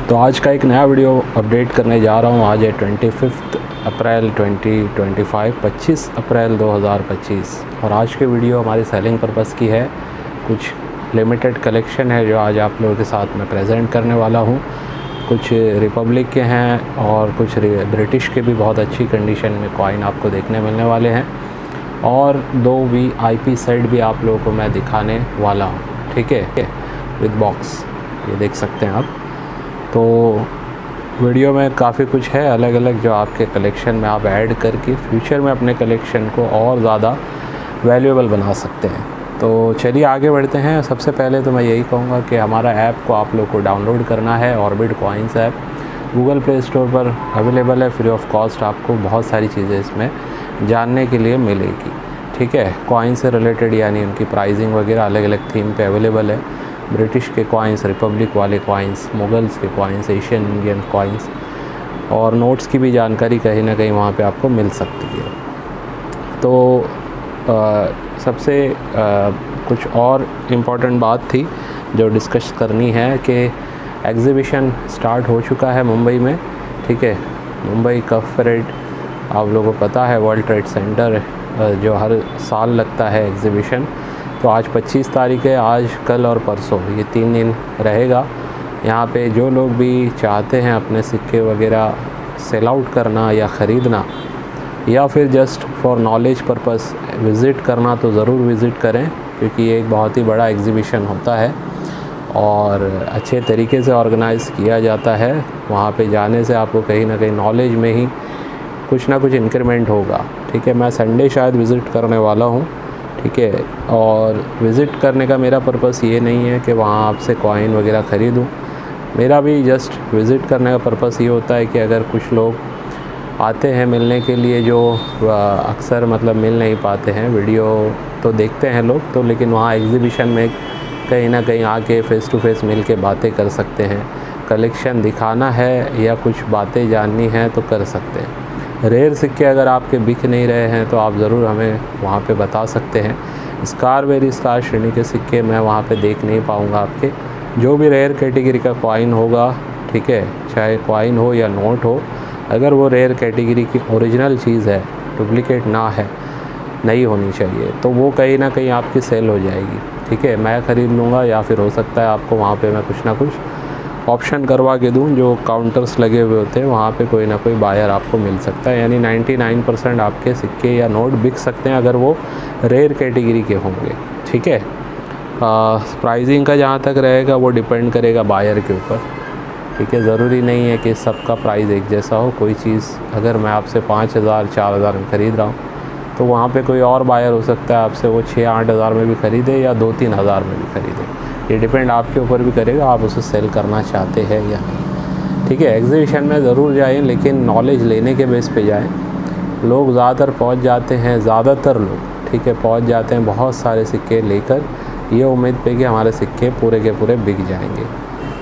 तो आज का एक नया वीडियो अपडेट करने जा रहा हूँ। आज है 25 अप्रैल 2025, 25 अप्रैल 2025 और आज के वीडियो हमारी सेलिंग पर्पस की है। कुछ लिमिटेड कलेक्शन है जो आज आप लोगों के साथ में प्रेजेंट करने वाला हूँ। कुछ रिपब्लिक के हैं और कुछ ब्रिटिश के भी बहुत अच्छी कंडीशन में कॉइन आपको देखने मिलने वाले हैं और 2 VIP सेट भी आप लोगों को मैं दिखाने वाला हूँ, ठीक है, विद बॉक्स। ये देख सकते हैं आप। तो वीडियो में काफ़ी कुछ है अलग अलग जो आपके कलेक्शन में आप ऐड करके फ्यूचर में अपने कलेक्शन को और ज़्यादा वैल्यूएबल बना सकते हैं। तो चलिए आगे बढ़ते हैं। सबसे पहले तो मैं यही कहूँगा कि हमारा ऐप को आप लोग को डाउनलोड करना है। Orbit coins app Google play store पर अवेलेबल है, फ्री ऑफ कॉस्ट। आपको बहुत सारी चीज़ें इसमें जानने के लिए मिलेगी, ठीक है। कॉइन से रिलेटेड यानी उनकी प्राइसिंग वगैरह अलग अलग थीम पे अवेलेबल है। ब्रिटिश के कॉइन्स, रिपब्लिक वाले कॉइन्स, मुगल्स के कॉइन्स, एशियन इंडियन कॉइन्स और नोट्स की भी जानकारी कहीं ना कहीं वहाँ पे आपको मिल सकती है। तो सबसे कुछ और इम्पॉर्टेंट बात थी जो डिस्कस करनी है कि एग्ज़िबिशन स्टार्ट हो चुका है मुंबई में, ठीक है। मुंबई कफ परेड आप लोगों को पता है, वर्ल्ड ट्रेड सेंटर जो हर साल लगता है एग्ज़िबिशन। तो आज 25 तारीख है, आज कल और परसों ये 3 दिन रहेगा। यहाँ पे जो लोग भी चाहते हैं अपने सिक्के वगैरह सेल आउट करना या ख़रीदना या फिर just for knowledge purpose visit करना तो ज़रूर विज़िट करें, क्योंकि ये एक बहुत ही बड़ा एग्ज़िबिशन होता है और अच्छे तरीके से ऑर्गेनाइज़ किया जाता है। वहाँ पे जाने से आपको कहीं ना कहीं नॉलेज में ही कुछ ना कुछ इंक्रीमेंट होगा, ठीक है। मैं संडे शायद विज़िट करने वाला हूँ, ठीक है। और विज़िट करने का मेरा पर्पस ये नहीं है कि वहाँ आपसे कॉइन वगैरह ख़रीदूँ। मेरा भी जस्ट विज़िट करने का पर्पस ये होता है कि अगर कुछ लोग आते हैं मिलने के लिए जो अक्सर मतलब मिल नहीं पाते हैं, वीडियो तो देखते हैं लोग तो, लेकिन वहाँ एग्ज़िबिशन में कहीं ना कहीं आके फ़ेस टू फेस मिल के बातें कर सकते हैं। कलेक्शन दिखाना है या कुछ बातें जाननी है तो कर सकते हैं। रेयर सिक्के अगर आपके बिक नहीं रहे हैं तो आप ज़रूर हमें वहाँ पे बता सकते हैं। स्कार वेरी स्कार श्रेणी के सिक्के मैं वहाँ पे देख नहीं पाऊँगा आपके। जो भी रेयर कैटेगरी का कॉइन होगा, ठीक है, चाहे कॉइन हो या नोट हो, अगर वो रेयर कैटेगरी की ओरिजिनल चीज़ है, डुप्लिकेट ना है, नहीं होनी चाहिए, तो वो कहीं ना कहीं आपकी सेल हो जाएगी, ठीक है। मैं ख़रीद लूँगा या फिर हो सकता है आपको वहाँ पे मैं कुछ ना कुछ ऑप्शन करवा के दूँ। जो काउंटर्स लगे हुए होते हैं वहाँ पे कोई ना कोई बायर आपको मिल सकता है। यानी 99% आपके सिक्के या नोट बिक सकते हैं अगर वो रेयर कैटेगरी के होंगे, ठीक है। प्राइसिंग का जहाँ तक रहेगा वो डिपेंड करेगा बायर के ऊपर, ठीक है। ज़रूरी नहीं है कि सबका प्राइस एक जैसा हो। कोई चीज़ अगर मैं आपसे 5000 4000 में ख़रीद रहा हूँ तो वहाँ पे कोई और बायर हो सकता है आपसे वो 6-8 हज़ार में भी ख़रीदे या 2-3 हज़ार में भी ख़रीदे। ये डिपेंड आपके ऊपर भी करेगा आप उसे सेल करना चाहते हैं या नहीं, ठीक है। एग्ज़िबिशन में ज़रूर जाएं, लेकिन नॉलेज लेने के बेस पे जाएं। लोग ज़्यादातर पहुंच जाते हैं, ज़्यादातर लोग, ठीक है, पहुंच जाते हैं बहुत सारे सिक्के लेकर ये उम्मीद पे कि हमारे सिक्के पूरे के पूरे बिक जाएंगे।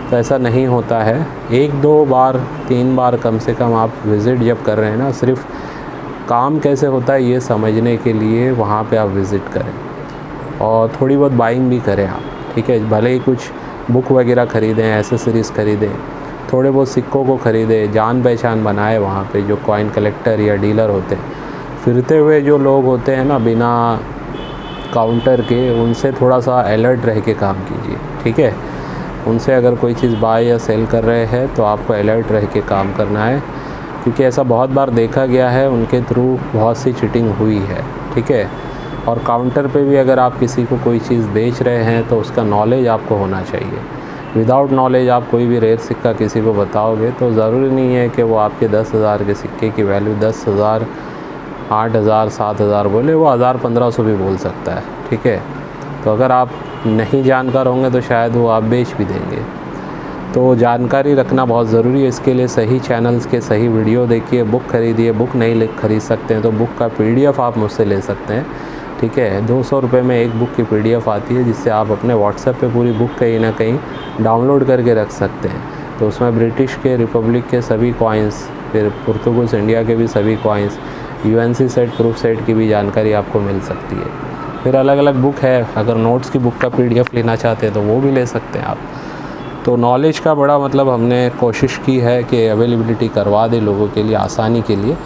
तो ऐसा नहीं होता है। 1-2 बार 3 बार कम से कम आप विज़िट जब कर रहे हैं ना, सिर्फ काम कैसे होता है ये समझने के लिए वहाँ पे आप विज़िट करें और थोड़ी बहुत बाइंग भी करें आप, ठीक है। भले ही कुछ बुक वगैरह ख़रीदें, एसेसरीज़ ख़रीदें, थोड़े बहुत सिक्कों को ख़रीदें, जान पहचान बनाए वहाँ पे जो कॉइन कलेक्टर या डीलर होते हैं। फिरते हुए जो लोग होते हैं ना बिना काउंटर के, उनसे थोड़ा सा अलर्ट रह के काम कीजिए, ठीक है। उनसे अगर कोई चीज़ बाय या सेल कर रहे हैं तो आपको अलर्ट रह के काम करना है, क्योंकि ऐसा बहुत बार देखा गया है, उनके थ्रू बहुत सी चीटिंग हुई है, ठीक है। और काउंटर पे भी अगर आप किसी को कोई चीज़ बेच रहे हैं तो उसका नॉलेज आपको होना चाहिए। विदाउट नॉलेज आप कोई भी रेयर सिक्का किसी को बताओगे तो ज़रूरी नहीं है कि वो आपके 10,000 के सिक्के की वैल्यू 10,000, 8,000, 7,000 बोले, वो 1,000-1,500 भी बोल सकता है, ठीक है। तो अगर आप नहीं जानकार होंगे तो शायद वो आप बेच भी देंगे। तो जानकारी रखना बहुत ज़रूरी है। इसके लिए सही चैनल्स के सही वीडियो देखिए, बुक ख़रीदिए। बुक नहीं ख़रीद सकते हैं तो बुक का PDF आप मुझसे ले सकते हैं, ठीक है। 200 रुपये में एक बुक की PDF आती है, जिससे आप अपने WhatsApp पे पूरी बुक कहीं ना कहीं डाउनलोड करके रख सकते हैं। तो उसमें ब्रिटिश के, रिपब्लिक के सभी कॉइन्स, फिर पुर्तगाल इंडिया के भी सभी coins, UNC set, proof set की भी जानकारी आपको मिल सकती है। फिर अलग अलग बुक है, अगर नोट्स की बुक का PDF लेना चाहते हैं तो वो भी ले सकते हैं आप। तो नॉलेज का बड़ा मतलब हमने कोशिश की है कि अवेलेबिलिटी करवा दे लोगों के लिए, आसानी के लिए।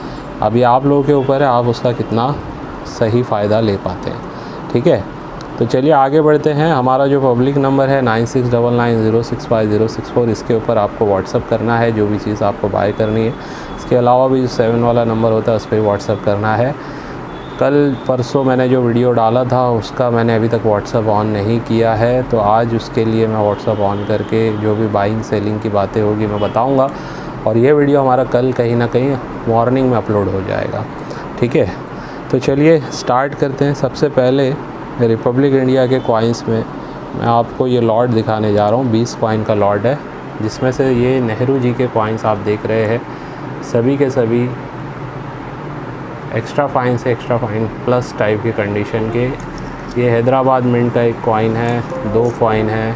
अभी आप लोगों के ऊपर है आप उसका कितना सही फ़ायदा ले पाते हैं, ठीक है। तो चलिए आगे बढ़ते हैं। हमारा जो पब्लिक नंबर है 9699065064, इसके ऊपर आपको व्हाट्सअप करना है जो भी चीज़ आपको बाय करनी है। इसके अलावा भी जो 7 वाला नंबर होता है उस पर व्हाट्सअप करना है। कल परसों मैंने जो वीडियो डाला था उसका मैंने अभी तक व्हाट्सअप ऑन नहीं किया है, तो आज उसके लिए मैं व्हाट्सअप ऑन करके जो भी बाइंग सेलिंग की बातें होगी मैं बताऊँगा। और ये वीडियो हमारा कल कहीं ना कहीं मॉर्निंग में अपलोड हो जाएगा, ठीक है। तो चलिए स्टार्ट करते हैं। सबसे पहले रिपब्लिक इंडिया के कॉइन्स में मैं आपको ये लॉट दिखाने जा रहा हूँ। 20 कॉइन का लॉट है, जिसमें से ये नेहरू जी के कॉइन्स आप देख रहे हैं, सभी के सभी एक्स्ट्रा फाइन से एक्स्ट्रा फाइन प्लस टाइप की कंडीशन के। ये हैदराबाद मिंट का एक कॉइन है, 2 कॉइन है,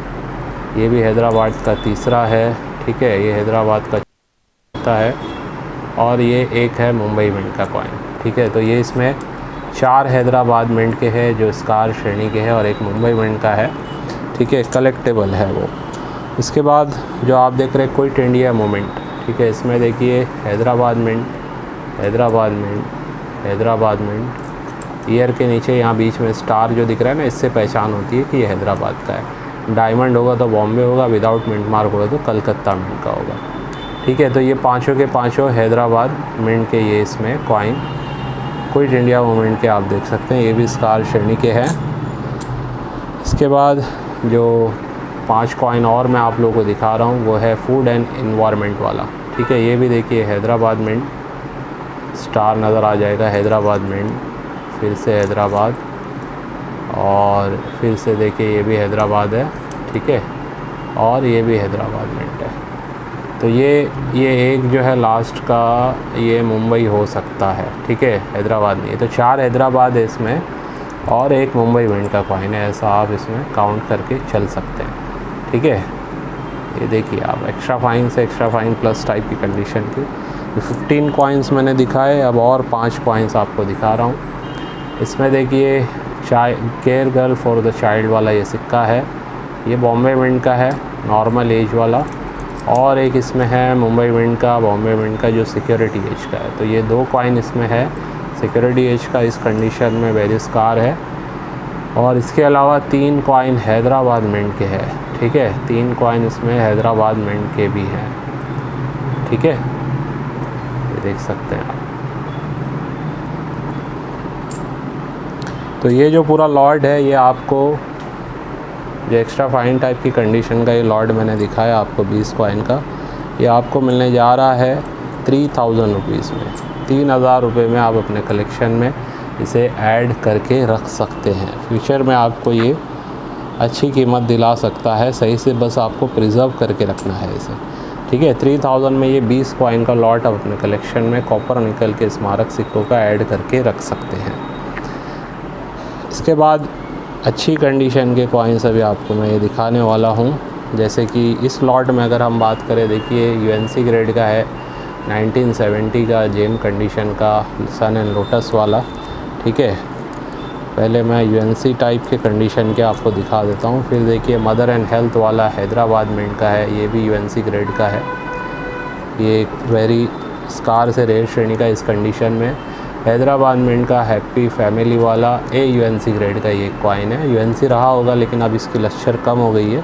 ये भी हैदराबाद का तीसरा है, ठीक है, ये हैदराबाद का चौथा है, और ये एक है मुंबई मिंट का कॉइन, ठीक है। तो ये इसमें 4 हैदराबाद मिंट के हैं जो स्कार श्रेणी के हैं और एक मुंबई मिंट का है, ठीक है, कलेक्टेबल है वो। इसके बाद जो आप देख रहे हैं क्विट इंडिया मूवमेंट, ठीक है, इसमें देखिए Hyderabad mint, Hyderabad mint, Hyderabad mint, year के नीचे यहाँ बीच में स्टार जो दिख रहा है ना, इससे पहचान होती है कि ये हैदराबाद का है। डायमंड होगा तो बॉम्बे होगा, विदाउट मिंट मार्क होगा तो कलकत्ता मिंट का होगा, ठीक है। तो ये पाँचों के पाँचों हैदराबाद मिंट के ये इसमें कॉइन क्विट इंडिया मूवमेंट के आप देख सकते हैं, ये भी स्कार श्रेणी के हैं। इसके बाद जो 5 कॉइन और मैं आप लोगों को दिखा रहा हूँ वो है फूड एंड एनवायरनमेंट वाला, ठीक है। ये भी देखिए हैदराबाद मिंट, स्टार नज़र आ जाएगा, हैदराबाद मिंट, फिर से हैदराबाद, और फिर से देखिए ये भी हैदराबाद है, ठीक है, और ये भी हैदराबाद मिंट है। तो ये एक जो है लास्ट का ये मुंबई हो सकता है, ठीक है, हैदराबाद नहीं है। तो 4 हैदराबाद है इसमें और एक मुंबई मिंट का कॉइन है, ऐसा आप इसमें काउंट करके चल सकते हैं, ठीक है। ये देखिए आप एक्स्ट्रा फाइन से एक्स्ट्रा फाइन प्लस टाइप की कंडीशन की 15 कॉइन्स मैंने दिखाए, अब और 5 कॉइन्स आपको दिखा रहा हूँ। इसमें देखिए care girl for the child वाला ये सिक्का है, ये बॉम्बे मिंट का है, नॉर्मल एज वाला, और एक इसमें है मुंबई मिंट का, बॉम्बे मिंट का जो सिक्योरिटी एज का है। तो ये 2 कॉइन इसमें है सिक्योरिटी एज का, इस कंडीशन में वेरी स्कार है। और इसके अलावा 3 कॉइन हैदराबाद मिंट के हैं, ठीक है, 3 कॉइन इसमें हैदराबाद मिंट के भी हैं, ठीक है, ये देख सकते हैं आप। तो ये जो पूरा लॉट है ये आपको जो एक्स्ट्रा फाइन टाइप की कंडीशन का ये लॉट मैंने दिखाया आपको 20 कॉइन का, ये आपको मिलने जा रहा है 3000 रुपीज़ में। 3000 रुपये में आप अपने कलेक्शन में इसे ऐड करके रख सकते हैं। फ्यूचर में आपको ये अच्छी कीमत दिला सकता है, सही से बस आपको प्रिजर्व करके रखना है इसे, ठीक है। 3000 में ये 20 कॉइन का लॉट आप अपने कलेक्शन में कॉपर निकल के स्मारक सिक्कों का ऐड करके रख सकते हैं। इसके बाद अच्छी कंडीशन के कॉइन्स अभी आपको मैं ये दिखाने वाला हूँ। जैसे कि इस लॉट में अगर हम बात करें, देखिए यूएनसी ग्रेड का है, 1970 का जेम कंडीशन का सन एंड लोटस वाला, ठीक है। पहले मैं यूएनसी टाइप के कंडीशन के आपको दिखा देता हूँ। फिर देखिए मदर एंड हेल्थ वाला हैदराबाद मिंट का है, ये भी यूएनसी ग्रेड का है, ये एक वेरी स्कार से रेयर श्रेणी का इस कंडीशन में। हैदराबाद मिंट का हैप्पी फैमिली वाला ए यूएनसी ग्रेड का ये कॉइन है, यूएनसी रहा होगा लेकिन अब इसकी लश्कर कम हो गई है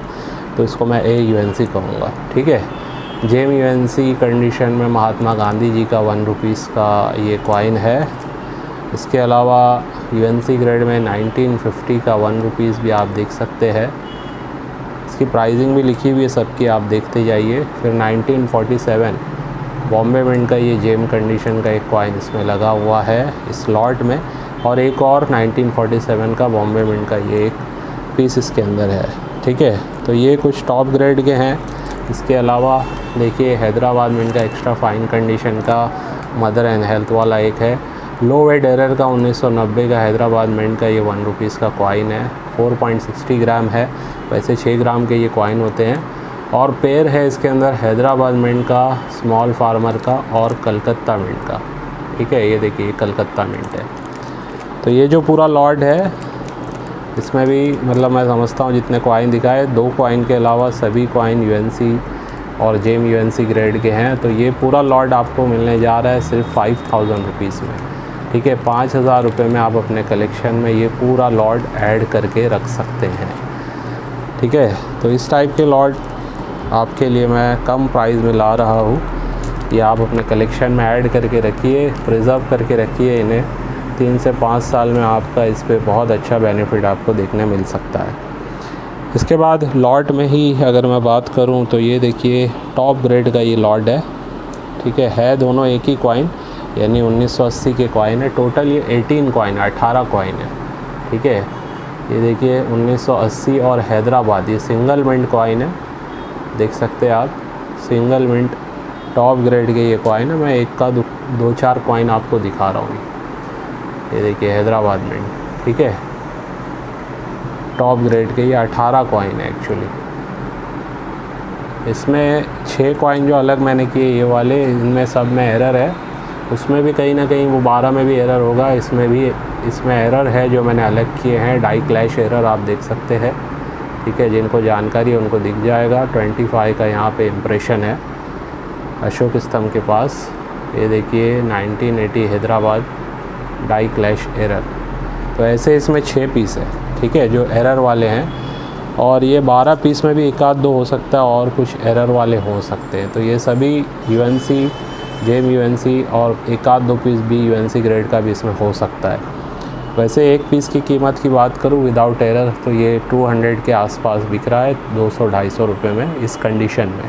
तो इसको मैं ए यूएनसी कहूँगा, ठीक है। जेम यूएनसी कंडीशन में महात्मा गांधी जी का 1 रुपीज़ का ये कॉइन है। इसके अलावा यूएनसी ग्रेड में 1950 का 1 रुपीज़ भी आप देख सकते हैं, इसकी प्राइसिंग भी लिखी हुई है सबकी, आप देखते जाइए। फिर 1947 बॉम्बे मिंट का ये जेम कंडीशन का एक कॉइन इसमें लगा हुआ है इस लॉट में, और एक और 1947 का बॉम्बे मिंट का ये एक पीस इसके अंदर है, ठीक है। तो ये कुछ टॉप ग्रेड के हैं। इसके अलावा देखिए हैदराबाद मिंट का एक्स्ट्रा फाइन कंडीशन का मदर एंड हेल्थ वाला एक है। लो वेट एरर का 1990 का हैदराबाद मिंट का ये 1 रुपीज़ का कॉइन है, 4.60 ग्राम है, वैसे 6 ग्राम के ये कॉइन होते हैं। और पेयर है इसके अंदर हैदराबाद मिंट का, स्मॉल फार्मर का और कलकत्ता मिंट का, ठीक है। ये देखिए कलकत्ता मिंट है। तो ये जो पूरा लॉट है इसमें भी मतलब मैं समझता हूँ जितने कॉइन दिखाए, 2 कॉइन के अलावा सभी कॉइन यूएनसी और जेम यूएनसी ग्रेड के हैं। तो ये पूरा लॉट आपको मिलने जा रहा है सिर्फ 5000 रुपीज़ में, ठीक है। 5000 रुपये में आप अपने कलेक्शन में ये पूरा लॉट ऐड करके रख सकते हैं, ठीक है। तो इस टाइप के लॉट आपके लिए मैं कम प्राइस में ला रहा हूँ। ये आप अपने कलेक्शन में ऐड करके रखिए, प्रिज़र्व करके रखिए इन्हें। 3 से 5 साल में आपका इस पे बहुत अच्छा बेनिफिट आपको देखने मिल सकता है। इसके बाद लॉट में ही अगर मैं बात करूं तो ये देखिए टॉप ग्रेड का ये लॉट है, ठीक है दोनों एक ही कॉइन, यानी 1980 के कॉइन है। टोटल ये 18 कॉइन है, 18 कॉइन है, ठीक है। ये देखिए 1980 और हैदराबाद, ये सिंगल मिंट कॉइन है, देख सकते हैं आप, सिंगल मिंट टॉप ग्रेड के ये कॉइन है। मैं एक का 2-4 कॉइन आपको दिखा रहा हूँ। ये देखिए हैदराबाद मिंट, ठीक है, टॉप ग्रेड के ये 18 कॉइन है एक्चुअली। इसमें 6 कॉइन जो अलग मैंने किए ये वाले, इनमें सब में एरर है। उसमें भी कहीं ना कहीं वो 12 में भी एरर होगा, इसमें एरर है जो मैंने अलग किए हैं। डाई क्लैश एरर आप देख सकते हैं, ठीक है। जिनको जानकारी है उनको दिख जाएगा। 25 का यहाँ पे इम्प्रेशन है अशोक स्तंभ के पास। ये देखिए 1980 हैदराबाद डाई क्लैश एरर। तो ऐसे इसमें 6 पीस है, ठीक है, जो एरर वाले हैं। और ये 12 पीस में भी 1-2 हो सकता है और कुछ एरर वाले हो सकते हैं। तो ये सभी यूएनसी, जेम यूएनसी और 1-2 पीस भी यूएनसी ग्रेड का भी इसमें हो सकता है। वैसे एक पीस की कीमत की बात करूँ विदाउट एरर तो ये 200 के आसपास बिक रहा है, 200-250 रुपये में इस कंडीशन में,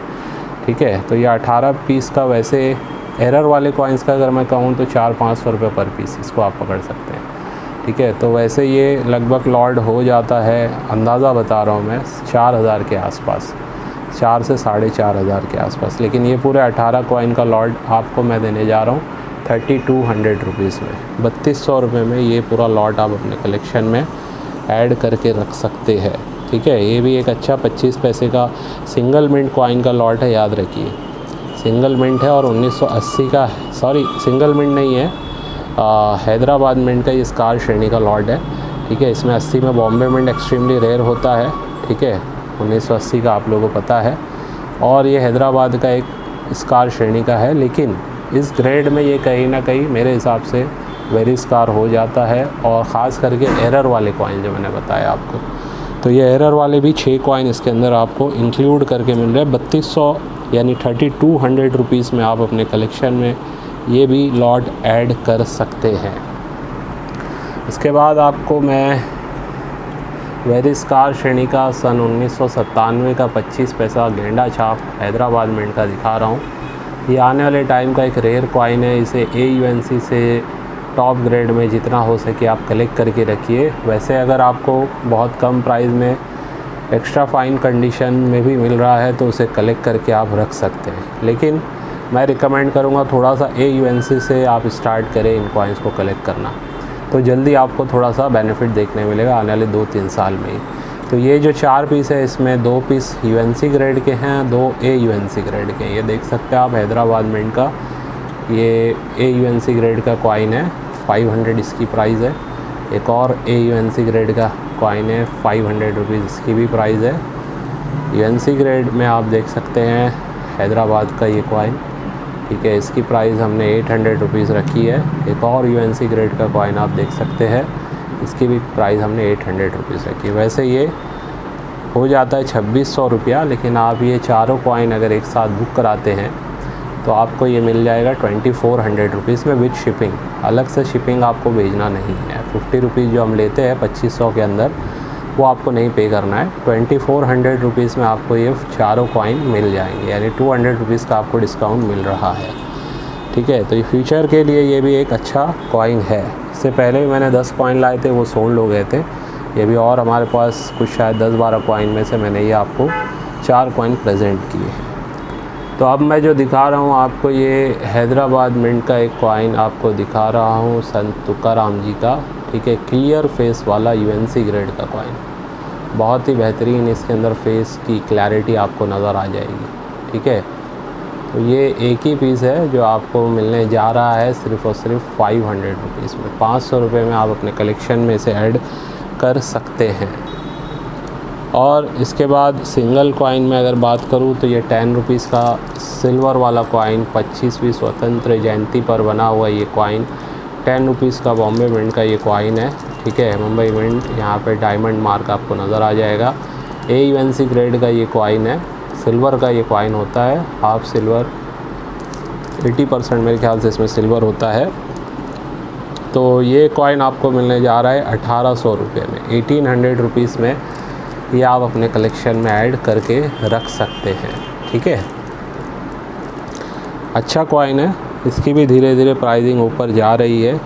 ठीक है। तो ये 18 पीस का, वैसे एरर वाले कॉइन्स का अगर मैं कहूँ तो 400-500 रुपये पर पीस इसको आप पकड़ सकते हैं, ठीक है। तो वैसे ये लगभग लॉट हो जाता है, अंदाज़ा बता रहा हूँ मैं, 4000 के आसपास, 4 से 4500 के आसपास। लेकिन ये पूरे 18 कॉइन का लॉट आपको मैं देने जा रहा हूँ 3200 रुपीज़ में। 3200 रुपये में ये पूरा लॉट आप अपने कलेक्शन में ऐड करके रख सकते हैं, ठीक है। ये भी एक अच्छा 25 पैसे का सिंगल मिंट कॉइन का लॉट है, याद रखिए सिंगल मिंट है। और 1980 का, सॉरी सिंगल मिंट नहीं है, हैदराबाद मिंट का ये स्कार श्रेणी का लॉट है, ठीक है। इसमें 80 में बॉम्बे मिंट एक्सट्रीमली रेयर होता है, ठीक है। 1980 का आप लोगों को पता है, और ये हैदराबाद का एक स्कार श्रेणी का है। लेकिन इस ग्रेड में ये कहीं ना कहीं मेरे हिसाब से वेरी स्कार हो जाता है, और ख़ास करके एरर वाले कॉइन जो मैंने बताया आपको। तो ये एरर वाले भी 6 कॉइन इसके अंदर आपको इंक्लूड करके मिल रहे हैं। 3200 यानी 3200 रुपीज़ में आप अपने कलेक्शन में ये भी लॉट ऐड कर सकते हैं। इसके बाद आपको मैं वेरी स्कार श्रेणी का सन 1997 का 25 पैसा गेंडा छाप हैदराबाद मिंट का दिखा रहा हूँ। ये आने वाले टाइम का एक रेयर कॉइन है। इसे AUNC से टॉप ग्रेड में जितना हो सके आप कलेक्ट करके रखिए। वैसे अगर आपको बहुत कम प्राइस में एक्स्ट्रा फाइन कंडीशन में भी मिल रहा है तो उसे कलेक्ट करके आप रख सकते हैं, लेकिन मैं रिकमेंड करूँगा थोड़ा सा AUNC से आप स्टार्ट करें इन कॉइन्स को कलेक्ट करना, तो जल्दी आपको थोड़ा सा बेनिफिट देखने मिलेगा आने वाले 2-3 साल में ही। तो ये जो 4 पीस है इसमें 2 पीस UNC ग्रेड के हैं, 2 AUNC ग्रेड के हैं। ये देख सकते हैं आप हैदराबाद मिंट का ये AUNC ग्रेड का कॉइन है, 500 इसकी प्राइस है। एक और AUNC ग्रेड का कॉइन है, 500 रुपीज़ इसकी भी प्राइस है। UNC ग्रेड में आप देख सकते हैं हैदराबाद का ये कॉइन, ठीक है, इसकी प्राइस हमने 800 रुपीज़ रखी है। एक और UNC ग्रेड का कॉइन आप देख सकते हैं, इसकी भी प्राइस हमने 800 रुपीज़ रखी है। वैसे ये हो जाता है 2600 रुपया, लेकिन आप ये चारों कॉइन अगर एक साथ बुक कराते हैं तो आपको ये मिल जाएगा 2400 रुपीज़ में विद शिपिंग। अलग से शिपिंग आपको भेजना नहीं है। 50 रुपीज़ जो हम लेते हैं 2500 के अंदर वो आपको नहीं पे करना है। 2400 रुपीज़ में आपको ये चारों कॉइन मिल जाएंगे, यानी 200 रुपीज़ का आपको डिस्काउंट मिल रहा है, ठीक है। तो ये फ्यूचर के लिए ये भी एक अच्छा कॉइन है। इससे पहले भी मैंने 10 कॉइन लाए थे, वो सोल्ड हो गए थे। ये भी और हमारे पास कुछ शायद 10-12 कॉइन में से मैंने ये आपको 4 कॉइन प्रेजेंट किए। तो अब मैं जो दिखा रहा हूँ आपको, ये हैदराबाद मिंट का एक कॉइन आपको दिखा रहा हूँ संत तुकाराम जी का, ठीक है, क्लियर फेस वाला UNC ग्रेड का कॉइन। बहुत ही बेहतरीन इसके अंदर फेस की क्लैरिटी आपको नज़र आ जाएगी, ठीक है। तो ये एक ही पीस है जो आपको मिलने जा रहा है सिर्फ़ और सिर्फ 500 रुपीज़ में। 500 रुपये में आप अपने कलेक्शन में इसे ऐड कर सकते हैं। और इसके बाद सिंगल कॉइन में अगर बात करूँ तो ये 10 रुपीज़ का सिल्वर वाला कॉइन 25वीं स्वतंत्र जयंती पर बना हुआ ये कॉइन 10 रुपीज़ का बॉम्बे मिंट का ये कॉइन है। ठीक है, मुंबई मिंट, यहाँ पे डायमंड मार्क आपको नज़र आ जाएगा। AUNC ग्रेड का ये कॉइन है, सिल्वर का ये कॉइन होता है, हाफ सिल्वर, 80% मेरे ख्याल से इसमें सिल्वर होता है। तो ये कॉइन आपको मिलने जा रहा है 1800 रुपये में, 1800 रुपीज़ में ये आप अपने कलेक्शन में ऐड करके रख सकते हैं। ठीक है, अच्छा कॉइन है, इसकी भी धीरे धीरे प्राइसिंग ऊपर जा रही है।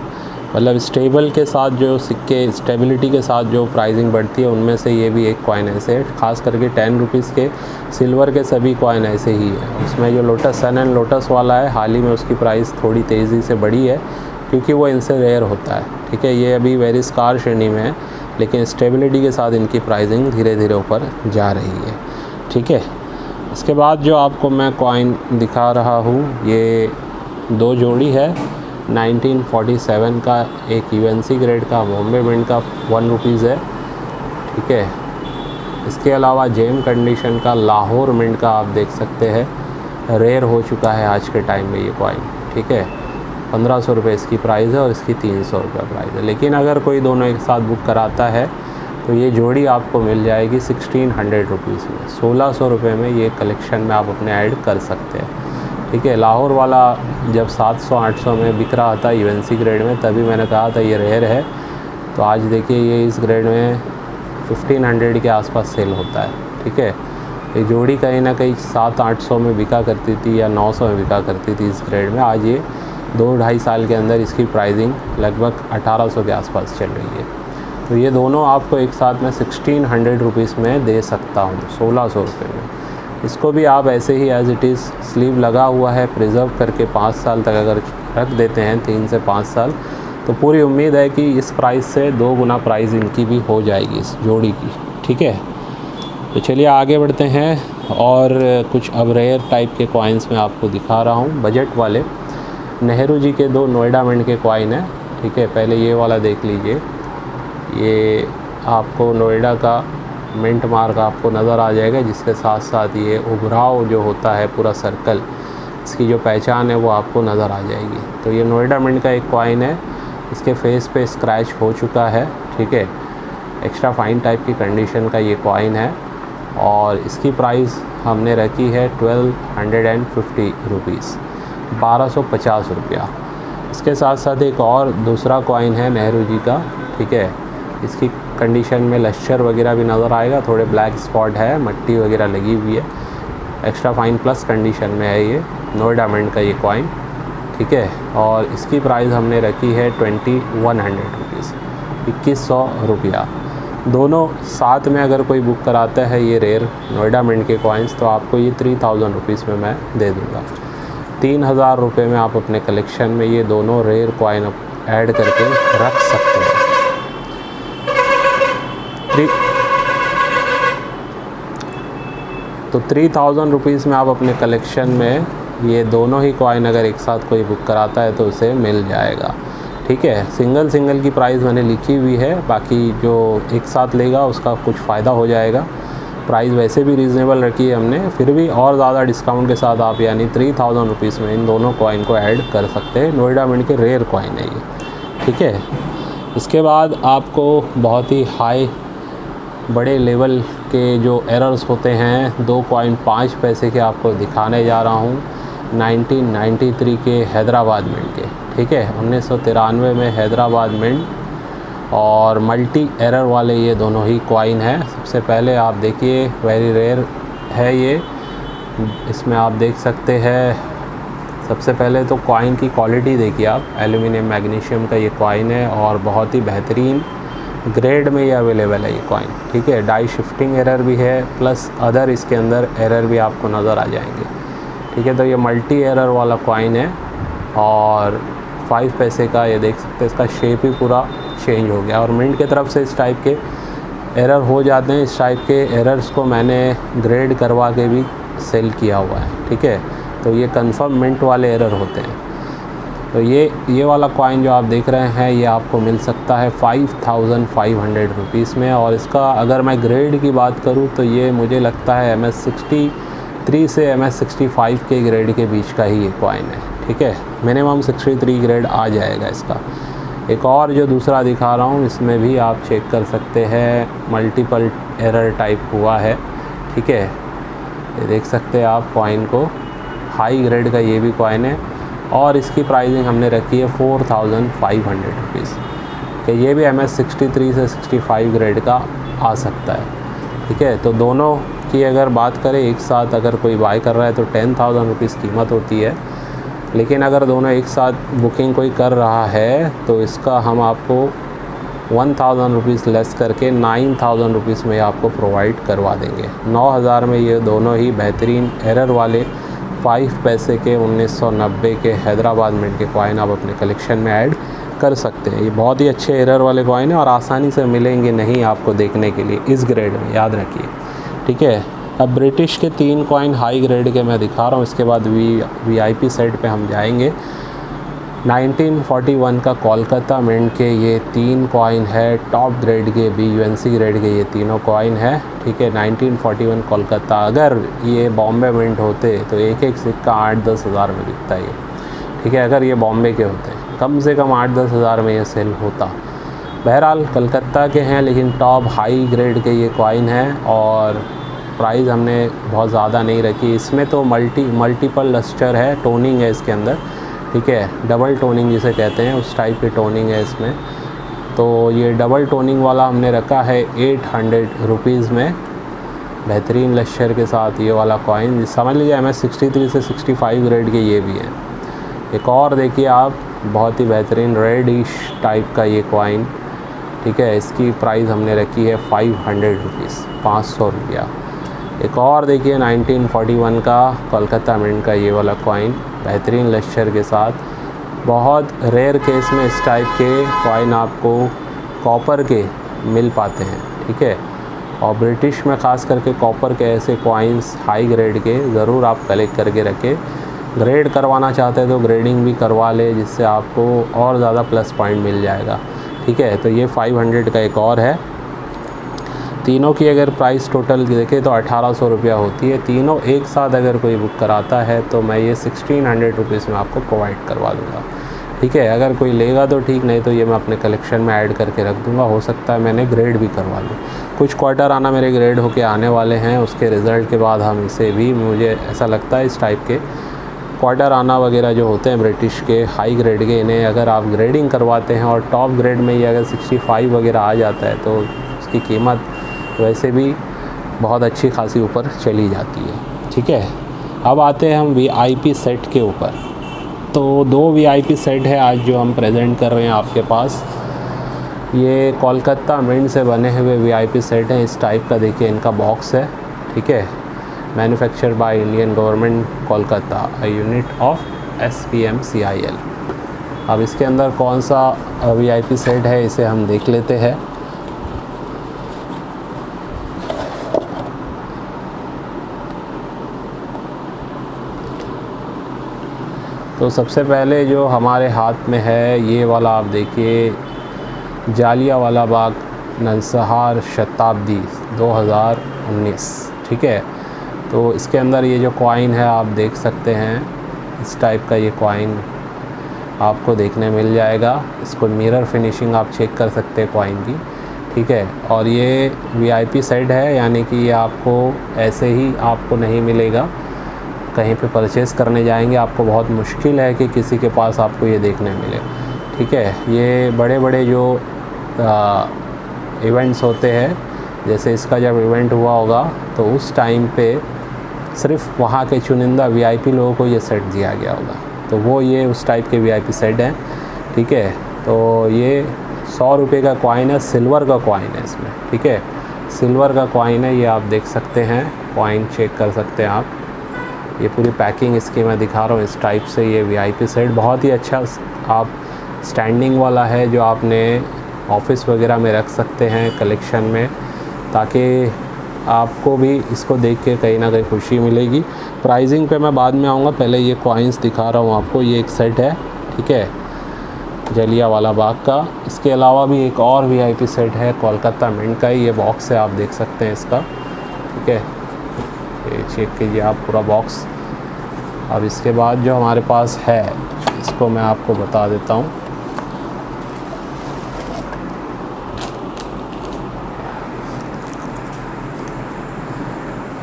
मतलब स्टेबल के साथ जो सिक्के, स्टेबिलिटी के साथ जो प्राइसिंग बढ़ती है उनमें से ये भी एक कॉइन ऐसे है। ख़ास करके 10 रुपीज़ के सिल्वर के सभी कॉइन ऐसे ही है। उसमें जो लोटस, सन एंड लोटस वाला है, हाल ही में उसकी प्राइस थोड़ी तेज़ी से बढ़ी है क्योंकि वो इनसे रेयर होता है। ठीक है, ये अभी वेरी स्कार श्रेणी में है, लेकिन स्टेबिलिटी के साथ इनकी प्राइसिंग धीरे धीरे ऊपर जा रही है। ठीक है, इसके बाद जो आपको मैं कॉइन दिखा रहा हूँ ये 2 जोड़ी है। 1947 का एक UNC ग्रेड का बॉम्बे मिंट का 1 रुपीज़ है। ठीक है, इसके अलावा जेम कंडीशन का लाहौर मिंट का आप देख सकते हैं, रेयर हो चुका है आज के टाइम में ये कॉइन। ठीक है, 1500 रुपये इसकी प्राइस है और इसकी 300 रुपये प्राइस है। लेकिन अगर कोई दोनों एक साथ बुक कराता है तो ये जोड़ी आपको मिल जाएगी 1600 रुपीज़ में, 1600 रुपये में ये कलेक्शन में आप अपने ऐड कर सकते हैं। ठीक है, लाहौर वाला जब 700-800 में बिक रहा था UNC ग्रेड में, तभी मैंने कहा था ये रेयर है। तो आज देखिए ये इस ग्रेड में 1500 के आसपास सेल होता है। ठीक है, ये जोड़ी कहीं ना कहीं 700-800 में बिका करती थी या 900 में बिका करती थी इस ग्रेड में। आज ये 2-2.5 साल के अंदर इसकी प्राइसिंग लगभग 1800 के आसपास चल रही है। तो ये दोनों आपको एक साथ में 1600 रुपीज़ में दे सकता हूँ, 1600 रुपये में। इसको भी आप ऐसे ही एज़ इट इज़, स्लीव लगा हुआ है, प्रिजर्व करके 5 साल तक अगर रख देते हैं, 3 से 5 साल, तो पूरी उम्मीद है कि इस प्राइस से 2 गुना प्राइस इनकी भी हो जाएगी इस जोड़ी की। ठीक है, तो चलिए आगे बढ़ते हैं और कुछ अब रेयर टाइप के कॉइन्स में आपको दिखा रहा हूँ, बजट वाले। नेहरू जी के 2 नोएडा मिंट के कॉइन हैं। ठीक है, पहले ये वाला देख लीजिए, ये आपको नोएडा का मिंट मार्क आपको नज़र आ जाएगा, जिसके साथ साथ ये उभराव जो होता है पूरा सर्कल, इसकी जो पहचान है वो आपको नज़र आ जाएगी। तो ये नोएडा मिंट का एक कॉइन है, इसके फेस पे स्क्रैच हो चुका है। ठीक है, एक्स्ट्रा फाइन टाइप की कंडीशन का ये कॉइन है और इसकी प्राइस हमने रखी है 1250 रुपीज़, 1250 रुपया। इसके साथ साथ एक और दूसरा कॉइन है नेहरू जी का। ठीक है, इसकी कंडीशन में लश्कर वगैरह भी नज़र आएगा, थोड़े ब्लैक स्पॉट है, मट्टी वगैरह लगी हुई है, एक्स्ट्रा फाइन प्लस कंडीशन में है ये नोएडा मिंट का ये कॉइन। ठीक है, और इसकी प्राइस हमने रखी है 2100 रुपीज़, 2100 रुपया। दोनों साथ में अगर कोई बुक कराता है ये रेयर नोएडा मिंट के कॉइन्स, तो आपको ये 3000 रुपीज़ में मैं दे दूँगा। 3000 रुपये में आप अपने कलेक्शन में ये दोनों रेयर कॉइन ऐड करके रख सकते हैं। तो 3000 रुपीज़ में आप अपने कलेक्शन में ये दोनों ही कॉइन अगर एक साथ कोई बुक कराता है तो उसे मिल जाएगा। ठीक है, सिंगल सिंगल की प्राइस मैंने लिखी हुई है, बाकी जो एक साथ लेगा उसका कुछ फ़ायदा हो जाएगा। प्राइस वैसे भी रीज़नेबल रखी है हमने, फिर भी और ज़्यादा डिस्काउंट के साथ आप यानी 3000 रुपीज़ में इन दोनों कॉइन को ऐड कर सकते हैं। नोएडा मिंट के रेयर कॉइन है ये। ठीक है, इसके बाद आपको बहुत ही हाई बड़े लेवल के जो एरर्स होते हैं, 2 कॉइन 5 पैसे के आपको दिखाने जा रहा हूँ। 1993 के हैदराबाद मिंट के। ठीक है, 1993 में हैदराबाद मिंट और मल्टी एरर वाले ये दोनों ही कॉइन हैं। सबसे पहले आप देखिए, वेरी रेयर है ये, इसमें आप देख सकते हैं। सबसे पहले तो कॉइन की क्वालिटी देखिए आप, एल्युमिनियम मैग्नीशियम का ये कॉइन है और बहुत ही बेहतरीन ग्रेड में ये अवेलेबल है ये कॉइन। ठीक है, डाई शिफ्टिंग एरर भी है, प्लस अदर इसके अंदर एरर भी आपको नज़र आ जाएंगे। ठीक है, तो ये मल्टी एरर वाला कॉइन है और 5 पैसे का, ये देख सकते हैं इसका शेप ही पूरा चेंज हो गया। और मिंट की तरफ से इस टाइप के एरर हो जाते हैं, इस टाइप के एरर्स को मैंने ग्रेड करवा के भी सेल किया हुआ है। ठीक है, तो ये कंफर्म मिंट वाले एरर होते हैं। तो ये वाला कॉइन जो आप देख रहे हैं ये आपको मिल सकता है 5500 रुपीज़ में। और इसका अगर मैं ग्रेड की बात करूँ तो ये मुझे लगता है MS63 से MS65 के ग्रेड के बीच का ही ये कॉइन है, ठीक है। मिनिमम 63 ग्रेड आ जाएगा इसका। एक और जो दूसरा दिखा रहा हूँ इसमें भी आप चेक कर सकते हैं, मल्टीपल एरर टाइप हुआ है, ठीक है। ये देख सकते हैं आप कॉइन को, हाई ग्रेड का ये भी कॉइन है और इसकी प्राइसिंग हमने रखी है 4500 रुपीज़। कि ये भी MS63 से 65 ग्रेड का आ सकता है, ठीक है। तो दोनों की अगर बात करें एक साथ अगर कोई बाय कर रहा है तो 10,000 रुपीज़ कीमत होती है, लेकिन अगर दोनों एक साथ बुकिंग कोई कर रहा है तो इसका हम आपको 1000 रुपीज़ लेस करके 9000 रुपीज़ में आपको प्रोवाइड करवा देंगे। 9000 में ये दोनों ही बेहतरीन एरर वाले 5 पैसे के 1990 के हैदराबाद मिंट के कॉइन आप अपने कलेक्शन में ऐड कर सकते हैं। ये बहुत ही अच्छे एरर वाले कॉइन है और आसानी से मिलेंगे नहीं आपको देखने के लिए इस ग्रेड में, याद रखिए, ठीक है। अब ब्रिटिश के 3 कॉइन हाई ग्रेड के मैं दिखा रहा हूँ, इसके बाद VIP सेट पे हम जाएंगे। 1941 का कोलकाता मिंट के ये 3 कॉइन है, टॉप ग्रेड के BUNC ग्रेड के ये तीनों कॉइन है, ठीक है। 1941 कोलकाता, अगर ये बॉम्बे मिंट होते तो एक एक सिक्का 8-10 हज़ार में बिकता है, ठीक है। अगर ये बॉम्बे के होते कम से कम 8-10 हज़ार में ये सेल होता। बहरहाल कलकत्ता के हैं लेकिन टॉप हाई ग्रेड के ये कॉइन है और प्राइस हमने बहुत ज़्यादा नहीं रखी। इसमें तो मल्टीपल लस्टर है, टोनिंग है इसके अंदर, ठीक है। डबल टोनिंग जिसे कहते हैं उस टाइप की टोनिंग है इसमें। तो ये डबल टोनिंग वाला हमने रखा है 800 रुपीज़ में, बेहतरीन लस्टर के साथ ये वाला कॉइन। समझ लीजिए MS63 से 65 ग्रेड के ये भी हैं। एक और देखिए आप, बहुत ही बेहतरीन रेडिश टाइप का ये कॉइन, ठीक है। इसकी प्राइस हमने रखी है 500 रुपीज़, 500 रुपया। एक और देखिए 1941 का कोलकाता मिंट का ये वाला कॉइन, बेहतरीन लस्टर के साथ। बहुत रेयर केस में इस टाइप के कॉइन आपको कॉपर के मिल पाते हैं, ठीक है। और ब्रिटिश में ख़ास करके कॉपर के ऐसे कॉइन्स हाई ग्रेड के ज़रूर आप कलेक्ट करके रखें। ग्रेड करवाना चाहते हैं तो ग्रेडिंग भी करवा ले, जिससे आपको और ज़्यादा प्लस पॉइंट मिल जाएगा, ठीक है। तो ये 500 का एक और है। तीनों की अगर प्राइस टोटल देखें तो 1800 रुपया होती है। तीनों एक साथ अगर कोई बुक कराता है तो मैं ये 1600 रुपीज़ में आपको प्रोवाइड करवा दूँगा, ठीक है। अगर कोई लेगा तो ठीक, नहीं तो ये मैं अपने कलेक्शन में ऐड करके रख दूँगा। हो सकता है मैंने ग्रेड भी करवा लूँ। कुछ क्वार्टर आना मेरे ग्रेड होके आने वाले हैं, उसके रिज़ल्ट के बाद हम इसे भी, मुझे ऐसा लगता है इस टाइप के क्वार्टर आना वगैरह जो होते हैं ब्रिटिश के हाई ग्रेड के, इन्हें अगर आप ग्रेडिंग करवाते हैं और टॉप ग्रेड में ये अगर 65 वगैरह आ जाता है तो उसकी कीमत वैसे भी बहुत अच्छी खासी ऊपर चली जाती है, ठीक है। अब आते हैं हम VIP सेट के ऊपर। तो 2 VIP सेट है आज जो हम प्रेजेंट कर रहे हैं आपके पास। ये कोलकाता मिंट से बने हुए VIP सेट हैं। इस टाइप का देखिए इनका बॉक्स है, ठीक है। Manufactured by Indian government Kolkata, a unit of SPMCIL। अब इसके अंदर कौन सा VIP सेट है इसे हम देख लेते हैं। तो सबसे पहले जो हमारे हाथ में है ये वाला आप देखिए, जालियांवाला बाग नरसंहार शताब्दी 2019, ठीक है। तो इसके अंदर ये जो कॉइन है आप देख सकते हैं, इस टाइप का ये कॉइन आपको देखने मिल जाएगा। इसको मिरर फिनिशिंग आप चेक कर सकते हैं कॉइन की, ठीक है। और ये VIP सेट है, यानी कि ये आपको ऐसे ही आपको नहीं मिलेगा। कहीं पे परचेज़ करने जाएंगे आपको बहुत मुश्किल है कि किसी के पास आपको ये देखने मिले, ठीक है। ये बड़े बड़े जो इवेंट्स होते हैं, जैसे इसका जब इवेंट हुआ होगा तो उस टाइम पे सिर्फ वहाँ के चुनिंदा VIP लोगों को ये सेट दिया गया होगा। तो वो ये उस टाइप के VIP सेट हैं, ठीक है। तो ये 100 रुपये का कॉइन है, सिल्वर का कॉइन है इसमें, ठीक है। सिल्वर का कॉइन है, ये आप देख सकते हैं, कॉइन चेक कर सकते हैं आप। ये पूरी पैकिंग इसकी मैं दिखा रहा हूँ इस टाइप से। ये VIP सेट बहुत ही अच्छा आप स्टैंडिंग वाला है जो आपने ऑफिस वगैरह में रख सकते हैं कलेक्शन में, ताकि आपको भी इसको देख के कहीं ना कहीं खुशी मिलेगी। प्राइसिंग पे मैं बाद में आऊँगा, पहले ये कॉइन्स दिखा रहा हूँ आपको। ये एक सेट है, ठीक है, जलियांवाला बाग का। इसके अलावा भी एक और VIP सेट है कोलकाता मिंट का ही, ये बॉक्स है, आप देख सकते हैं इसका, ठीक है, ये चेक कीजिए आप पूरा बॉक्स। अब इसके बाद जो हमारे पास है इसको मैं आपको बता देता हूँ।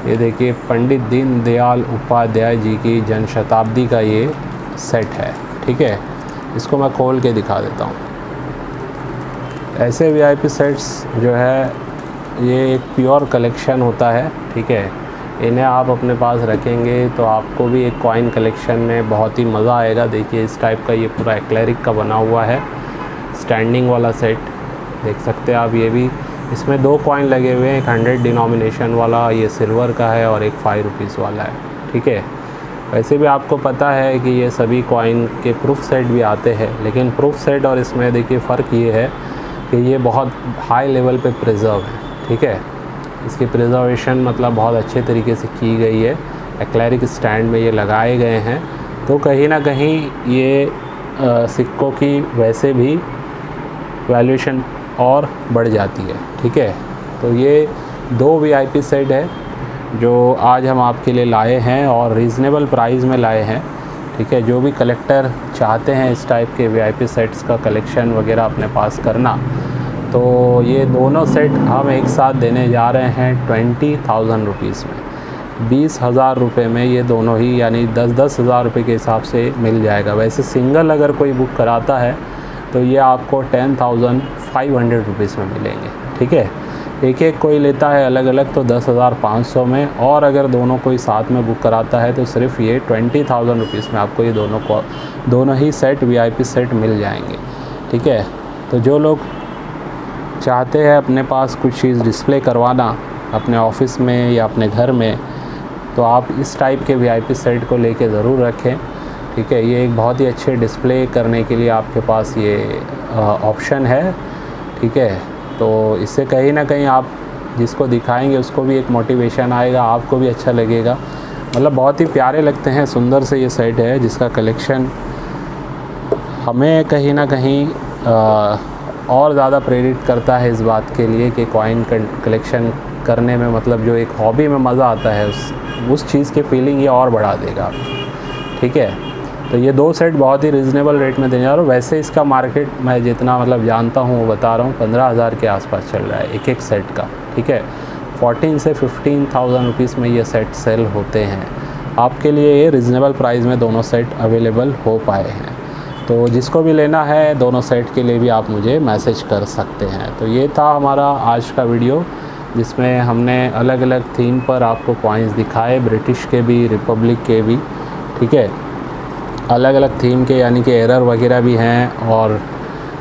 ये देखिए पंडित दीनदयाल उपाध्याय जी की जन शताब्दी का ये सेट है, ठीक है। इसको मैं खोल के दिखा देता हूँ। ऐसे VIP सेट्स जो है ये एक प्योर कलेक्शन होता है, ठीक है। इन्हें आप अपने पास रखेंगे तो आपको भी एक कॉइन कलेक्शन में बहुत ही मज़ा आएगा। देखिए इस टाइप का ये पूरा एक्लेरिक का बना हुआ है, स्टैंडिंग वाला सेट देख सकते हैं आप। ये भी इसमें 2 कॉइन लगे हुए हैं, एक 100 डिनोमिनेशन वाला ये सिल्वर का है और एक 5 रुपीज़ वाला है, ठीक है। वैसे भी आपको पता है कि ये सभी कॉइन के प्रूफ सेट भी आते हैं, लेकिन प्रूफ सेट और इसमें देखिए फ़र्क ये है कि ये बहुत हाई लेवल पे प्रिजर्व है, ठीक है। इसकी प्रिजर्वेशन मतलब बहुत अच्छे तरीके से की गई है, एक्लेरिक स्टैंड में ये लगाए गए हैं, तो कहीं ना कहीं ये सिक्कों की वैसे भी वैल्यूएशन और बढ़ जाती है, ठीक है। तो ये 2 VIP सेट है जो आज हम आपके लिए लाए हैं और रीज़नेबल प्राइस में लाए हैं, ठीक है। जो भी कलेक्टर चाहते हैं इस टाइप के VIP सेट्स का कलेक्शन वगैरह अपने पास करना, तो ये दोनों सेट हम एक साथ देने जा रहे हैं 20,000 रुपीज़ में। 20,000 रुपये में ये दोनों ही, यानी 10-10 हज़ार रुपये के हिसाब से मिल जाएगा। वैसे सिंगल अगर कोई बुक कराता है तो ये आपको 10,500 रुपीज़ में मिलेंगे, ठीक है। एक कोई लेता है अलग अलग तो 10,500 में, और अगर दोनों कोई साथ में बुक कराता है तो सिर्फ ये 20,000 रुपीज़ में आपको ये दोनों ही सेट VIP सेट मिल जाएंगे, ठीक है। तो जो लोग चाहते हैं अपने पास कुछ चीज़ डिस्प्ले करवाना अपने ऑफिस में या अपने घर में, तो आप इस टाइप के VIP सेट को लेके ज़रूर रखें, ठीक है। ये एक बहुत ही अच्छे डिस्प्ले करने के लिए आपके पास ये ऑप्शन है, ठीक है। तो इससे कहीं ना कहीं आप जिसको दिखाएंगे उसको भी एक मोटिवेशन आएगा, आपको भी अच्छा लगेगा। मतलब बहुत ही प्यारे लगते हैं, सुंदर से ये सेट है जिसका कलेक्शन हमें कहीं ना कहीं और ज़्यादा प्रेरित करता है इस बात के लिए कि कॉइन कलेक्शन करने में, मतलब जो एक हॉबी में मज़ा आता है उस चीज़ की फीलिंग ये और बढ़ा देगा, ठीक है। तो ये 2 सेट बहुत ही रीज़नेबल रेट में देने जा रहा हूँ। वैसे इसका मार्केट मैं जितना मतलब जानता हूँ वो बता रहा हूँ, 15,000 के आसपास चल रहा है एक सेट का, ठीक है। 14 से 15,000 रुपीज़ में ये सेट सेल होते हैं। आपके लिए ये रीज़नेबल प्राइस में दोनों सेट अवेलेबल हो पाए हैं। तो जिसको भी लेना है दोनों सेट के लिए भी आप मुझे मैसेज कर सकते हैं। तो ये था हमारा आज का वीडियो, जिसमें हमने अलग अलग थीम पर आपको कॉइन्स दिखाए, ब्रिटिश के भी, रिपब्लिक के भी, ठीक है। अलग अलग थीम के, यानी कि एरर वगैरह भी हैं, और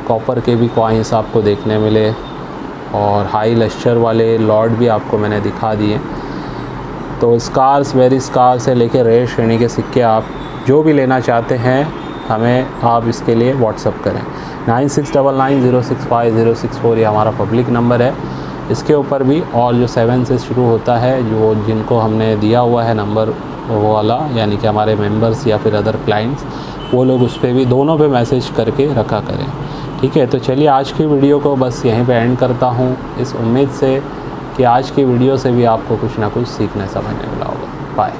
कॉपर के भी कॉइन्स आपको देखने मिले, और हाई लस्टर वाले लॉर्ड भी आपको मैंने दिखा दिए। तो स्कार्स, वेरी स्कार से लेके रेयर श्रेणी के सिक्के आप जो भी लेना चाहते हैं हमें आप इसके लिए व्हाट्सअप करें। 9699065064 ये हमारा पब्लिक नंबर है। इसके ऊपर भी, और जो 7 से शुरू होता है, जो जिनको हमने दिया हुआ है नंबर वो वाला, यानी कि हमारे मेंबर्स या फिर अदर क्लाइंट्स, वो लोग उस पर भी, दोनों पे मैसेज करके रखा करें, ठीक है। तो चलिए आज की वीडियो को बस यहीं पे एंड करता हूँ, इस उम्मीद से कि आज की वीडियो से भी आपको कुछ ना कुछ सीखने समझने मिला होगा। बाय।